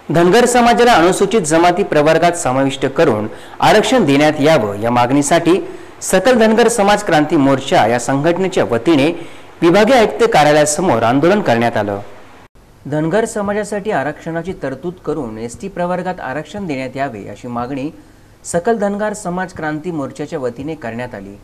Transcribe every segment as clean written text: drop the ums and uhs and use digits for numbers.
धनगर समाजाला अनुसूचित जमाती प्रवर्गात समाविष्ट करून आरक्षण देण्यात यावं या मागणीसाठी सकल धनगर समाज क्रांती मोर्चा या संघटनेच्या वतीने विभागीय आयुक्त कार्यालयासमोर आंदोलन करण्यात आलं। धनगर समाजासाठी आरक्षणाची तरतूद करून एसटी प्रवर्गात आरक्षण देण्यात यावे अशी मागणी सकल धनगर समाज क्रांती मोर्चाच्या वतीने करण्यात आली।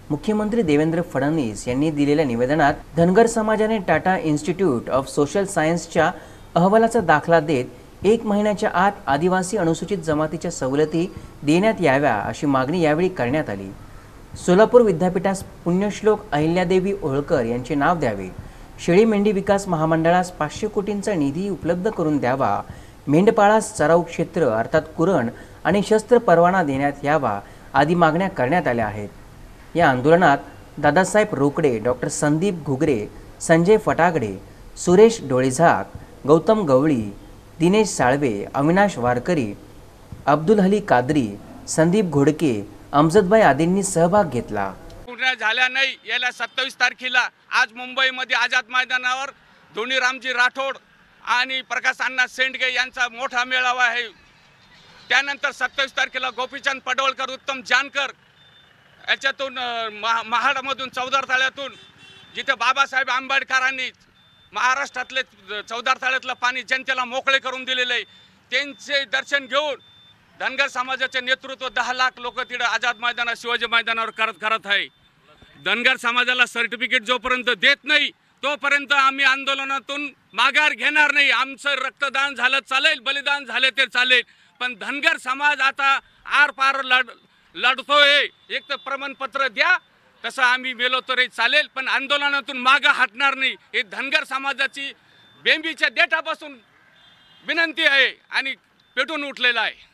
मुख्यमंत्री देवेंद्र फडणवीस यांनी दिलेल्या निवेदनात धनगर समाजाने टाटा इन्स्टिट्यूट ऑफ सोशल सायन्सच्या अहवालाचा दाखला देत 1 महिन्याच्या आत आदिवासी अनुसूचित जमातीच्या सवलती देण्यात याव्या अशी मागणी यावेळी करण्यात आली। सोलापूर विद्यापीठास पुण्यश्लोक अहिल्यादेवी होळकर यांचे नाव द्यावे, शेळी मेंढी विकास महामंडळास 500 कोटींचा निधी उपलब्ध करून द्यावा, मेंढपाळास चराऊ क्षेत्र अर्थात कुरण आणि शस्त्र परवाना देण्यात यावा आदी मागण्या करण्यात आल्या आहेत। या आंदोलनात दादासाहेब रोकडे, डॉक्टर संदीप घुगरे, संजय फटागडे, सुरेश डोळेझाक, गौतम गवळी, दिनेश साळवे, अविनाश वारकरी, अब्दुल हली कादरी, संदीप घोडके, अमजदभाई आदींनी सहभाग घेतला। पूर्ण झाल्या नाही याला 27 तारखेला आज मुंबईमध्ये आझाद मैदानावर धोनीरामजी राठोड आणि प्रकाश अण्णा सेंडगे यांचा मोठा मेळावा आहे। त्यानंतर 27 तारखेला गोपीचंद पडवळकर, उत्तम जानकर याच्यातून महाडमधून चौदार ताळ्यातून जिथे बाबासाहेब आंबेडकरांनी महाराष्ट्रातले चौदार ताळ्यातलं पाणी जनतेला मोकळे करून दिलेले आहे, त्यांचे दर्शन घेऊन धनगर समाजाचे नेतृत्व 10 लाख लोक तिथे आझाद मैदानावर शिवाजी मैदानावर करत आहे। धनगर समाजाला सर्टिफिकेट जोपर्यंत देत नाही तोपर्यंत आम्ही आंदोलनातून माघार घेणार नाही। आमचं रक्तदान झालं चालेल, बलिदान झाले ते चालेल, पण धनगर समाज आता आर पार लढतोय। एक तर प्रमाणपत्र द्या, तसं आम्ही मेलो तरी चालेल, पण आंदोलनातून मागे हटणार नाही। हे धनगर समाजाची बेंबीच्या देठापासून विनंती आहे आणि पेटून उठलेला आहे।